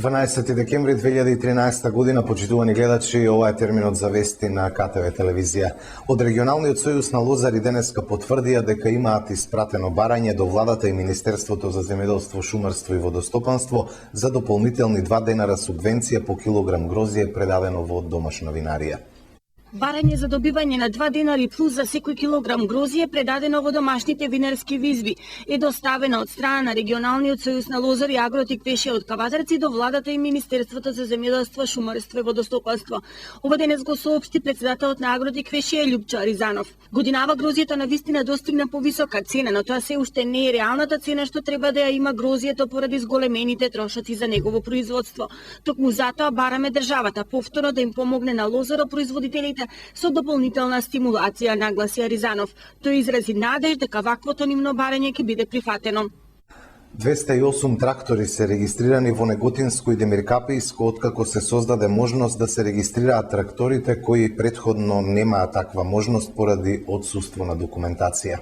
12 декември 2013 година, почитувани гледачи, ова е терминот за вести на КТВ телевизија. Од регионалниот сојуз на лозари денеска потврдија дека имаат испратено барање до владата и Министерството за земјоделство, шумарство и водостопанство за дополнителни 2 денара субвенција по килограм грозје предадено во домашна винарија. Барање за добивање на 2 денари плюс за секој килограм грозје предадено во домашните винарски визби е доставено од страна на регионалниот сојуз на лозари Агротик Пеше од Кавадарци до владата и Министерството за земјоделство, шумарство и водостопанство. Ова денес го соопшти председателот на Агротик Пеше Љупчо Аризанов. Годинава грозјето навистина достигна повисока цена, но тоа се уште не е реалната цена што треба да ја има грозјето поради зголемените трошоци за негово производство. Токму затоа бараме државата повторно да им помогне на лозаропроизводителите со дополнителна стимулација, нагласи Аризанов. Тој изрази надеж дека ваквото нивно барање ќе биде прифатено. 208 трактори се регистрирани во Неготинско и Демиркапијско откако се создаде можност да се регистрираат тракторите кои претходно немаа таква можност поради отсуство на документација.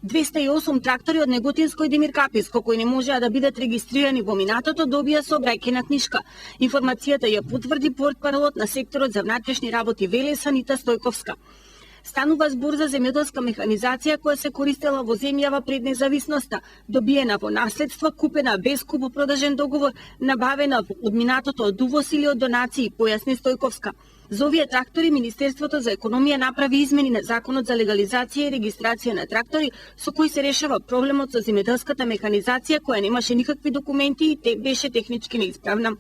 208 трактори од Неготинско и Демиркапијско кои не можеа да бидат регистрирани во минатото добија сообраќајна книшка. Информацијата ја потврди портпаролот на секторот за внатрешни работи Велес Анита Стојковска. Станува збор за земјоделска механизација која се користела во земјава пред независноста, добиена во наследство, купена без купопродажен договор, набавена од минатото од увоз или од донации, појасни Стојковска. За овие трактори Министерството за економија направи измени на Законот за легализација и регистрација на трактори, со кои се решава проблемот со земјоделската механизација која немаше никакви документи и те беше технички неисправна.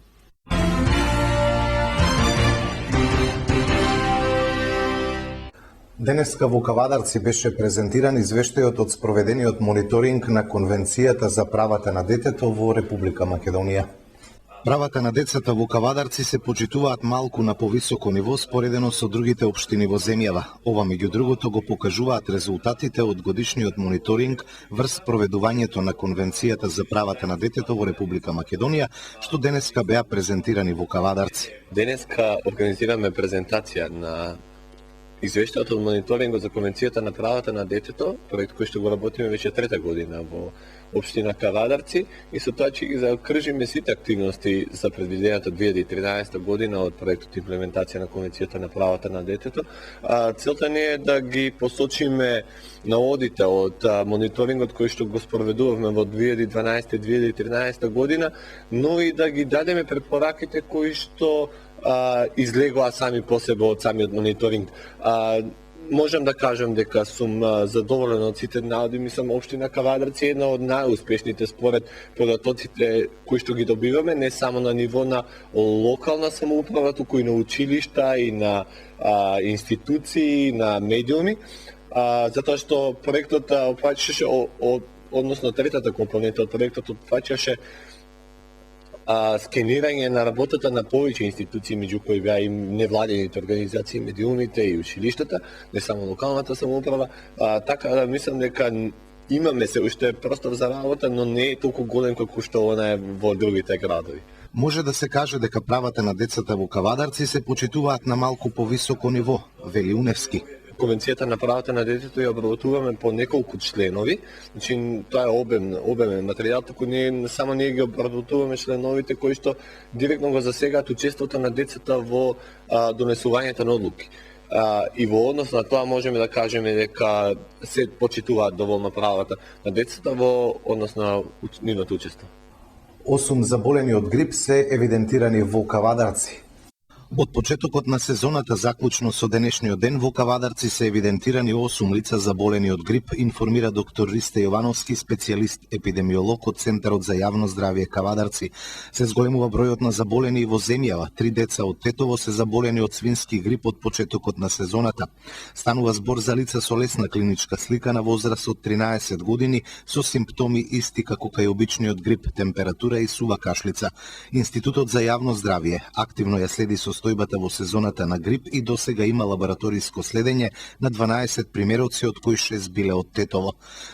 Денеска во Кавадарци беше презентиран извештајот од спроведениот мониторинг на Конвенцијата за правата на детето во Република Македонија. Правата на децата во Кавадарци се почитуваат малку на повисоко ниво споредено со другите општини во земјава. Ова меѓу другото го покажуваат резултатите од годишниот мониторинг врз проведувањето на Конвенцијата за правата на детето во Република Македонија, што денеска беа презентирани во Кавадарци. Денеска организираме презентација на извештајот од мониторингот за Конвенцијата на правата на детето, проект кој што го работиме веќе 3-та година во општина Кавадарци, и со тоа ќе ги заокружиме сите активности за предвидената 2013 година од проектот имплементација на Конвенцијата на правата на детето. Целта не е да ги посочиме наодите од мониторингот кој што го спроведувавме во 2012-2013 година, но и да ги дадеме препораките кои што излегоа сами по себе од самиот мониторинг. Можам да кажам дека сум задоволен од сите наоди, мислам општина Кавадарци е една од најуспешните според податоците кои што ги добиваме, не само на ниво на локална самоуправа, туку и на училишта и на институции, на медиуми, затоа што проектот опфаќаше, односно третата компонента од проектот опфаќаше скенирање на работата на повеќе институции, меѓу кои беа и невладените организации, медиумите и училиштата, не само локалната самоуправа. Така да мислам дека имаме се уште простор за работа, но не е толку голем како што она е во другите градови. Може да се каже дека правата на децата во Кавадарци се почитуваат на малку повисоко ниво, вели Уневски. Конвенцијата на правата на детето ја обработуваме по неколку членови, значи тоа е обемен материјал, туку ние ги обработуваме членовите кои што директно го засегаат учеството на децата во донесувањето на одлуки. И во однос на тоа можеме да кажеме дека се почитуваат доволно правата на децата во однос на нивното учество. 8 заболени од грип се евидентирани во Кавадарци. Од почетокот на сезоната заклучно со денешниот ден во Кавадарци се евидентирани 8 лица заболени од грип, информира доктор Ристе Јовановски, специјалист епидемиолог од Центарот за јавно здравје Кавадарци. Се зголемува бројот на заболени во земјава. 3 деца од Тетово се заболени од свински грип од почетокот на сезоната. Станува збор за лица со лесна клиничка слика на возраст од 13 години со симптоми исти како кај обичниот грип, температура и сува кашлица. Институтот за јавно здравје активно ја следи состојбата состојбата во сезоната на грип и досега има лабораториско следење на 12 примероци, од кои 6 биле од Тетово.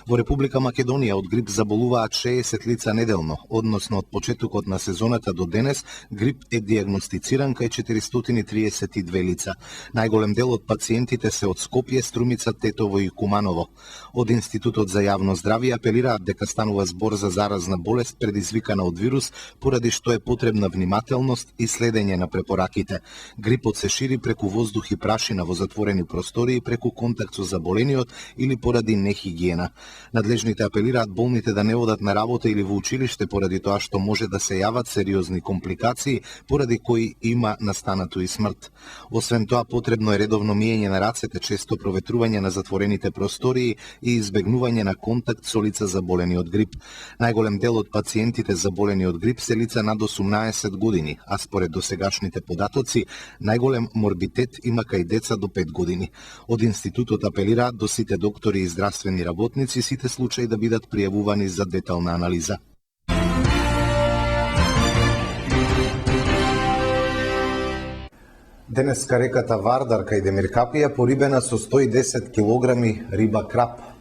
Во Република Македонија од грип заболуваат 60 лица неделно, односно од почетокот на сезоната до денес грип е диагностициран кај 432 лица. Најголем дел од пациентите се од Скопје, Струмица, Тетово и Куманово. Од Институтот за јавно здравје апелираат дека станува збор за заразна болест предизвикана од вирус, поради што е потребна внимателност и следење на препораките. Грипот се шири преку воздух и прашина во затворени простории, преку контакт со заболениот или поради нехигиена. Надлежните апелираат болните да не одат на работа или во училиште поради тоа што може да се јават сериозни компликации, поради кои има настанато и смрт. Освен тоа, потребно е редовно миење на рацете, често проветрување на затворените простории и избегнување на контакт со лица заболени од грип. Најголем дел од пациентите заболени од грип се лица над 18 години, а според досегашните податоци, најголем морбитет има кај деца до 5 години. Од Институтот апелираат до сите доктори и здравствени работници сите случаи да бидат пријавувани за детална анализа. Денеска реката Вардар кај Демиркапија порибена со 110 килограми риба крап.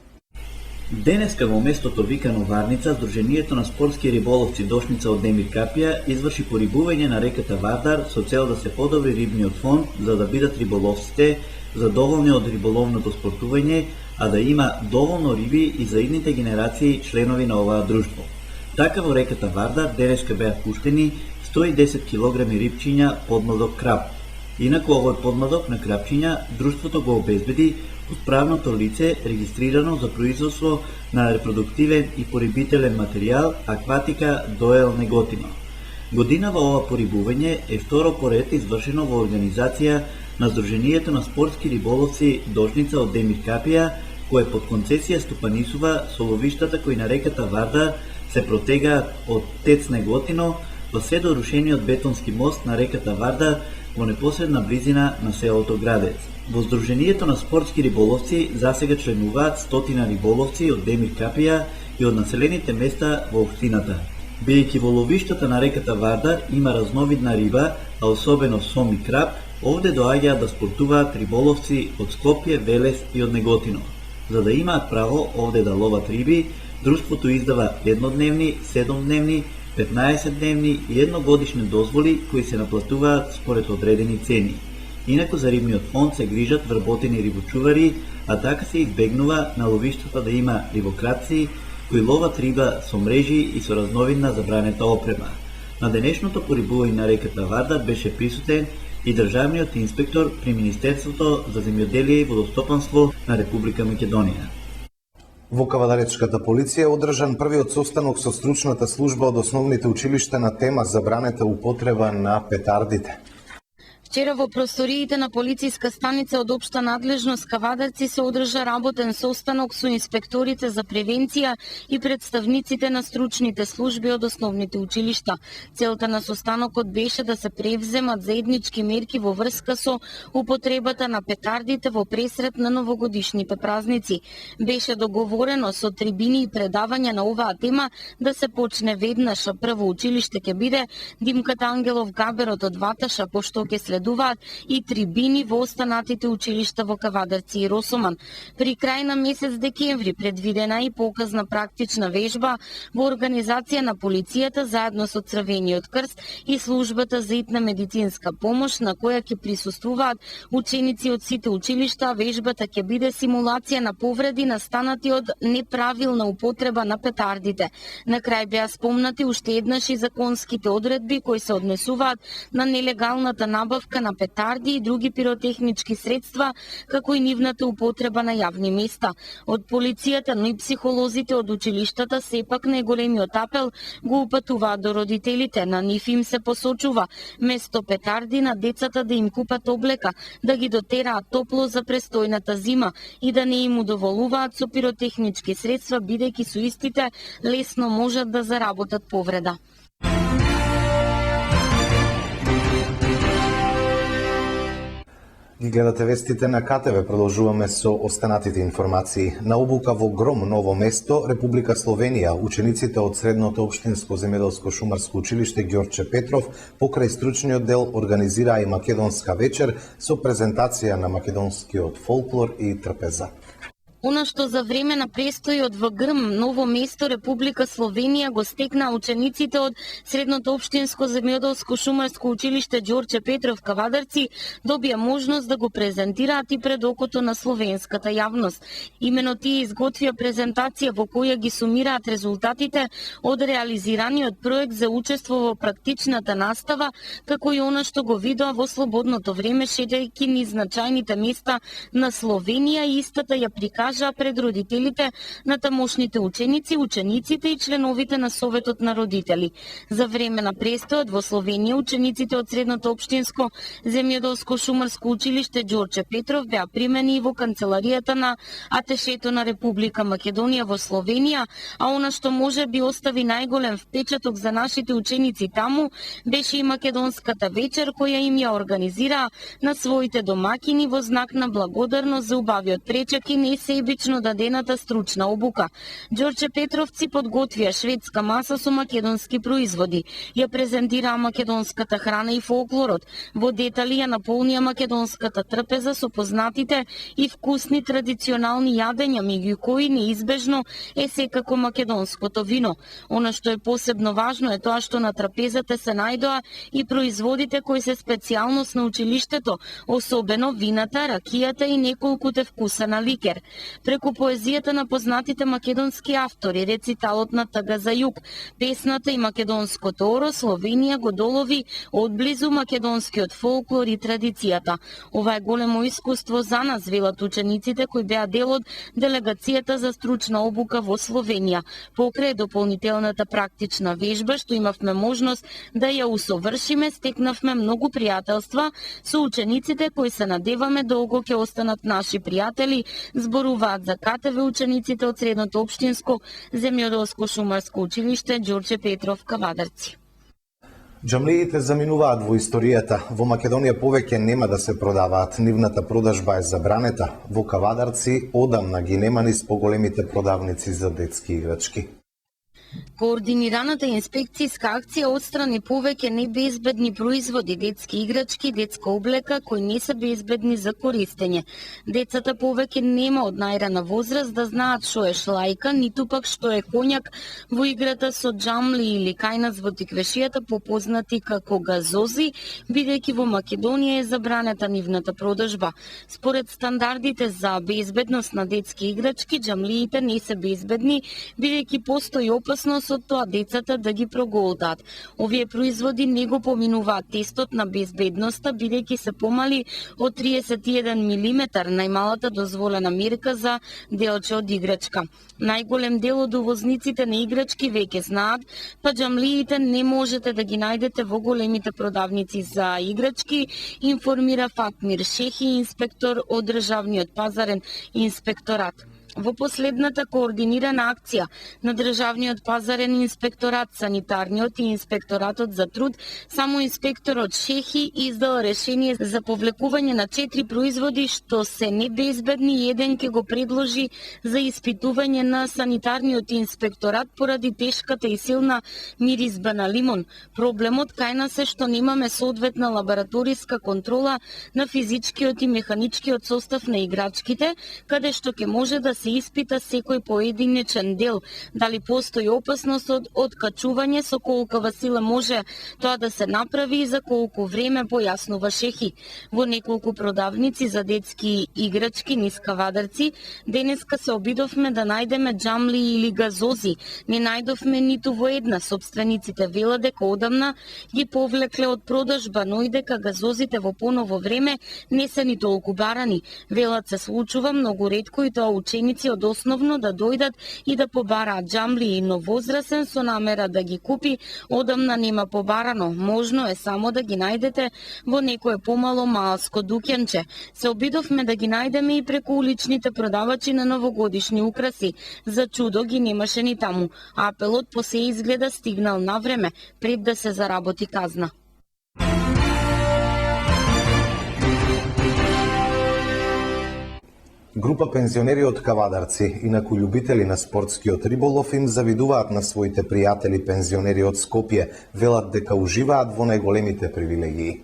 Денеска во местото викано Варница, Сдруженијето на спортски риболовци Дошница од Демиркапија изврши порибување на реката Вардар со цел да се подобри рибниот фонд, за да бидат риболовците задоволни од риболовното спортување, а да има доволно риби и за идните генерации членови на оваа друштво. Така во реката Вардар денеска беа пуштени 110 килограми рибчиња подмладок крап. Инаку овој подмладок на крапчиња друштвото го обезбеди од правното лице регистрирано за производство на репродуктивен и порибителен материјал Акватика Доел Неготино. Годинава ова порибување е второ поред извршено во организација на Сдруженијето на спортски риболовци Дошница од Демиркапија, кое под концесија стопанисува со ловиштата кои на реката Вардар се протегаат од Тец Неготино во се до рушениот бетонски мост на реката Вардар во непосредна близина на селото Градец. Во Сдруженијето на спортски риболовци засега членуваат 100 риболовци од Демиркапија и од населените места во општината. Бидејќи во ловиштата на реката Вардар има разновидна риба, а особено сом и крап, овде доаѓаат да спортуваат риболовци од Скопје, Велес и од Неготино. За да имаат право овде да ловат риби, друштвото издава еднодневни, 7-дневни, 15-дневни и едногодишни дозволи кои се наплатуваат според одредени цени. Инаку за рибниот фонд се грижат вработени рибочувари, а така се избегнува на ловиштата да има рибократци кои ловат риба со мрежи и со разновидна забранета опрема. На денешното порибување на реката Вардар беше присутен и државниот инспектор при Министерството за земјоделие и водостопанство на Република Македонија. Во Кавадаречката полиција е одржан првиот состанок со стручната служба од основните училишта на тема забранета употреба на петардите. Вчера во просториите на полициска станица од општа надлежност Кавадарци се одржа работен состанок со инспекторите за превенција и представниците на стручните служби од основните училишта. Целта на состанокот беше да се превземат заеднички мерки во врска со употребата на петардите во пресрет на новогодишните празници. Беше договорено со трибини и предавања на оваа тема да се почне веднаш. Прво училиште ќе биде Димката Ангелов Габерот од Ваташа, пошто ќе следуваат и трибини во останатите училишта во Кавадарци и Росоман. При крај на месец декември предвидена и показна практична вежба во организација на полицијата заедно со Црвениот крст и службата за итна медицинска помош, на која ќе присуствуваат ученици од сите училишта. Вежбата ќе биде симулација на повреди настанати од неправилна употреба на петардите. На крај беа спомнати уште еднаш и законските одредби кои се однесуваат на нелегалната набавка на петарди и други пиротехнички средства, како и нивната употреба на јавни места. Од полицијата, но и психолозите од училиштата сепак најголемиот апел го упатуваат до родителите. На нив им се посочува место петарди на децата да им купат облека, да ги дотераат топло за престојната зима и да не им удоволуваат со пиротехнички средства, бидејќи со истите лесно можат да заработат повреда. Ги гледате вестите на КТВ, продолжуваме со останатите информации. На обука во Гром, Ново место, Република Словенија, учениците од Средното општинско земјоделско шумарско училиште Ѓорче Петров покрај стручниот дел организираа и македонска вечер со презентација на македонскиот фолклор и трпеза. Она што за време на престојот во Грм, Ново место, Република Словенија го стекна учениците од Средното општинско земјоделско шумарско училиште Ѓорче Петров Кавадарци добија можност да го презентираат и пред окото на словенската јавност. Имено тие изготвија презентација во која ги сумираат резултатите од реализираниот проект за учество во практичната настава, како и она што го видоа во слободното време шетајќи низ значајните места на Словенија и истата ја прикажа пред родителите на тамошните ученици, учениците и членовите на Советот на родители. За време на престојот во Словенија, учениците од Средното општинско земјоделско шумарско училиште Ѓорче Петров беа примени во канцеларијата на Атешето на Република Македонија во Словенија, а она што може би остави најголем впечаток за нашите ученици таму беше и македонската вечер која им ја организираа на своите домакини во знак на благодарност за убавиот пречек и несебично дадената стручна обука. Ѓорче Петровци подготвија шведска маса со македонски производи, ја презентираа македонската храна и фолклорот, во детали ја наполнија македонската трпеза со познатите и вкусни традиционални јадења, меѓу кои неизбежно е секако македонското вино. Она што е посебно важно е тоа што на трапезата се најдоа и производите кои се специјалност на училиштето, особено вината, ракијата и неколкуте вкуса на ликер. Преку поезијата на познатите македонски автори, рециталот на Тага за југ, песната и македонското оро, Словенија го долови одблизу македонскиот фолклор и традицијата. Ова е големо искуство за нас, велат учениците кои беа дел од делегацијата за стручна обука во Словенија. Покрај дополнителната практична вежба што имавме можност да ја усовршиме, стекнавме многу пријателства со учениците кои се надеваме долго ќе останат наши пријатели, зборуваат за КТВ учениците од Средното општинско земјоделско шумарско училиште Ѓорче Петров Кавадарци. Џамлиите заминуваат во историјата. Во Македонија повеќе нема да се продаваат. Нивната продажба е забранета. Во Кавадарци одамна ги нема низ поголемите продавници за детски играчки. Координираната инспекцијска акција отстрани повеќе небезбедни производи, детски играчки, детска облека кои не се безбедни за користење. Децата повеќе нема од најрана возраст да знаат што е шлајка, ниту пак што е коњак во играта со џамли или кајнац во тиквешијата, попознати како газози, бидејќи во Македонија е забранета нивната продажба. Според стандардите за безбедност на детски играчки, џамлиите не се безбедни, бидејќи постои опасност од тоа децата да ги проголтаат. Овие производи не го поминуваат тестот на безбедноста, бидејќи се помали од 31 мм, најмалата дозволена мерка за делче од играчка. Најголем дел од увозниците на играчки веќе знаат, па џамлиите не можете да ги најдете во големите продавници за играчки, информира Фатмир Шехи, инспектор од Државниот пазарен инспекторат. Во последната координирана акција на Државниот пазарен инспекторат, санитарниот и инспекторатот за труд, само инспекторот Шехи издал решение за повлекување на 4 производи што се небезбедни и еден ќе го предложи за испитување на санитарниот инспекторат поради тешката и силна миризба на лимон. Проблемот кај нас е што немаме соодветна лабораториска контрола на физичкиот и механичкиот состав на играчките, каде што ќе може да се испита секој поединечен дел, дали постои опасност од откачување, со колкава сила може тоа да се направи и за колку време, појаснува Шехи. Во неколку продавници за детски играчки низ Кавадарци денеска се обидовме да најдеме џамли или газози. Не најдовме ниту во една. Собствениците велат дека одамна ги повлекле од продажба, но и дека газозите во поново време не се ни толку барани. Велат се случува многу ретко и тоа ученици од основно да дојдат и да побараат џамли, и новозрасен со намера да ги купи одамна нема побарано. Можно е само да ги најдете во некое помало малско дуќанче. Се обидовме да ги најдеме и преку уличните продавачи на новогодишни украси. За чудо ги немаше ни таму. Апелот по се изгледа стигнал на време, пред да се заработи казна. Група пензионери од Кавадарци, инаку љубители на спортскиот риболов, им завидуваат на своите пријатели пензионери од Скопје, велат дека уживаат во најголемите привилегии.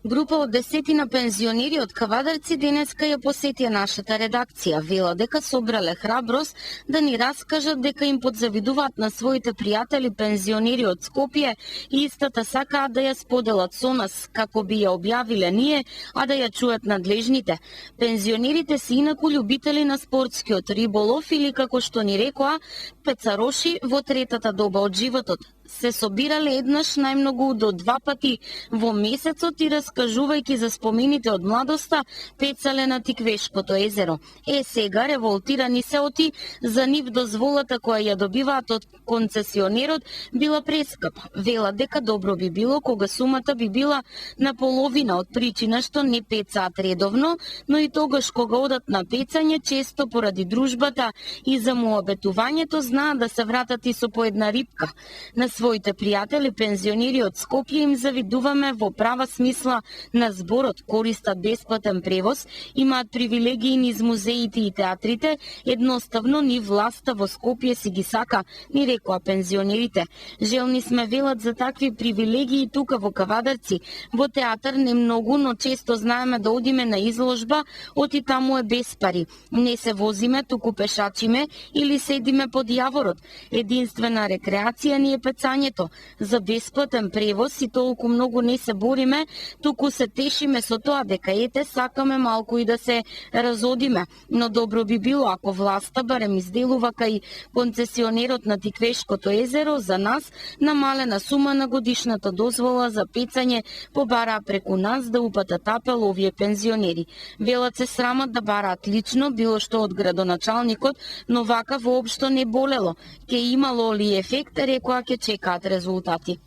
Група од 10 пензионери од Кавадарци денеска ја посетија нашата редакција. Вела дека собрале храброст да ни раскажат дека им подзавидуваат на своите пријатели пензионери од Скопје и истата сакаат да ја споделат со нас, како би ја објавиле ние, а да ја чуат надлежните. Пензионерите се инаку љубители на спортскиот риболов или, како што ни рекоа, пецароши во третата доба од животот. Се собирале еднаш најмногу до 2 пати во месецот и раскажувајќи за спомените од младоста, пецале на Тиквешкото езеро. Сега револтирани се оти за нив дозволата која ја добиваат од концесионерот била прескапа. Вела дека добро би било кога сумата би била на половина од причина што не пецаат редовно, но и тогаш кога одат на пецање, често поради дружбата и за муабетувањето знаат да се вратат и со по една рибка. На своите пријатели пензионери од Скопје им завидуваме во права смисла на зборот, користат бесплатен превоз, имаат привилегии низ музеите и театрите, едноставно ни власта во Скопје си ги сака, ни рекоа пензионерите. Желни сме, велат, за такви привилегии тука во Кавадарци. Во театар не многу, но често знаеме да одиме на изложба, оти таму е без пари. Не се возиме, туку пешачиме или седиме под јаворот. Единствена рекреација ни е пецањето. За бесплатен превоз и толку многу не се бориме, туку се тешиме со тоа дека ете сакаме малку и да се разодиме. Но добро би било ако власта барем изделува кај концесионерот на Тиквешкото езеро за нас намалена сума на годишната дозвола за пецање побараа преку нас да упатат апел овие пензионери. Велат се срамат да бараат лично било што од градоначалникот, но вака воопшто не болело. Ке имало ли ефект, рекоа ќе чекаат резултати.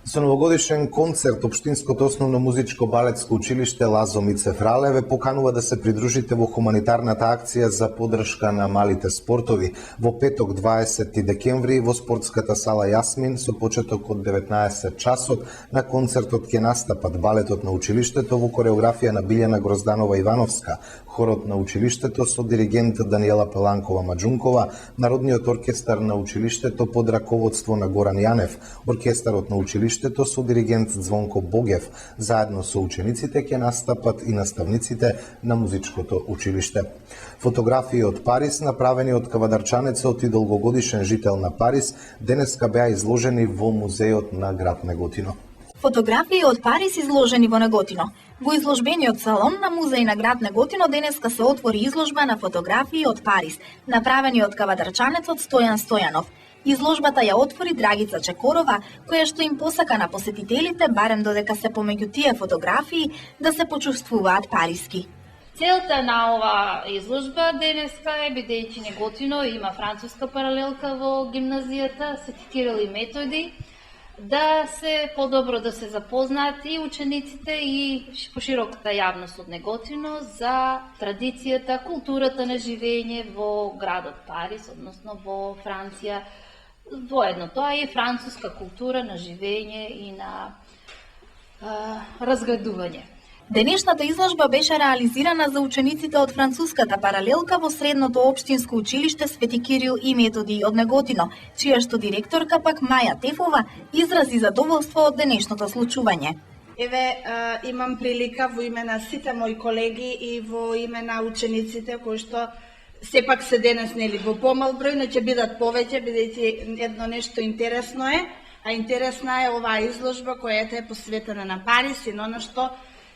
Со новогодишен концерт Општинското основно музичко балетско училиште Лазо Мицев Рале поканува да се придружите во хуманитарната акција за поддршка на малите спортови во петок 20 декември во спортската сала Јасмин со почеток од 19 часот. На концертот ќе настапат балетот на училиштето во кореографија на Билјана Грозданова Ивановска, хорот на училиштето со диригент Даниела Пеланкова Маджункова, Народниот оркестар на училиштето под раководство на Горан Јанев, оркестарот на училиштето со диригент Звонко Богев, заедно со учениците ќе настапат и наставниците на музичкото училиште. Фотографии од Париз, направени од кавадарчанецот и долгогодишен жител на Париз, денеска беа изложени во музеот на град Неготино. Фотографии од Париз изложени во Неготино. Во изложбениот салон на музеј на град Неготино денеска се отвори изложба на фотографии од Париз, направени од кавадарчанецот Стојан Стојанов. Изложбата ја отвори Драгица Чекорова, која што им посака на посетителите, барем додека се помеѓу тие фотографии, да се почувствуваат париски. Целта на ова изложба денеска е, бидејќи Неготино има француска паралелка во гимназијата, Свети Кирил и Методи, да се подобро да се запознаат и учениците и пошироката јавност од Неготино за традицијата, културата на живење во градот Париз, односно во Франција. Воедно тоа е француска култура на живење и на разградување. Денешната изложба беше реализирана за учениците од француската паралелка во средното општинско училиште Свети Кирил и Методи од Неготино, чија што директорка пак Маја Тефова изрази задоволство од денешното случување. Имам прилика во име на сите мои колеги и во име на учениците кои што сепак се денес нели во помал број, но ќе бидат повеќе, бидејќи едно нешто интересно е, а интересна е оваа изложба која е посветена на Париз и на она што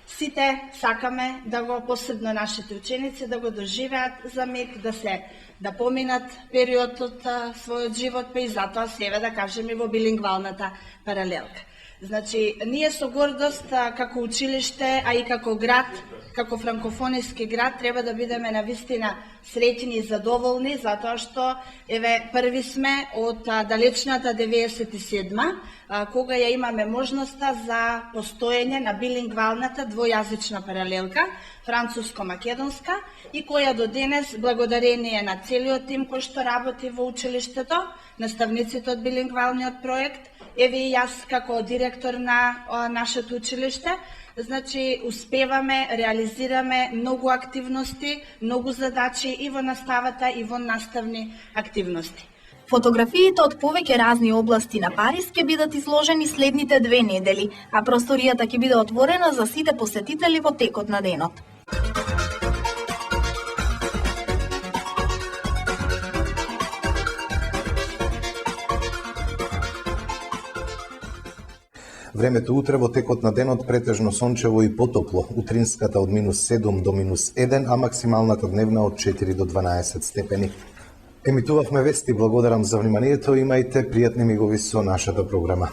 сите сакаме да го, посебно нашите ученици, да го доживеат за миг, да поминат период од својот живот, па и затоа себе да кажеме во билингвалната паралелка. Значи, ние со гордост како училиште, а и како град, како франкофониски град, треба да бидеме навистина среќни и задоволни, затоа што, први сме од далечната 97-ма, кога ја имаме можноста за постоење на билингвалната двојазична паралелка, француско-македонска, и која до денес, благодарение на целиот тим кој што работи во училиштето, наставниците од билингвалниот проект, и јас како директор на нашето училиште, значи успеваме, реализираме многу активности, многу задачи и во наставата и во наставни активности. Фотографиите од повеќе разни области на Париз ќе бидат изложени следните 2 недели, а просторијата ќе биде отворена за сите посетители во текот на денот. Времето утре во текот на денот претежно сончево и потопло, утринската од -7 до -1, а максималната дневна од 4 до 12 степени. Емитувавме вести, благодарам за вниманието, имајте пријатни мигови со нашата програма.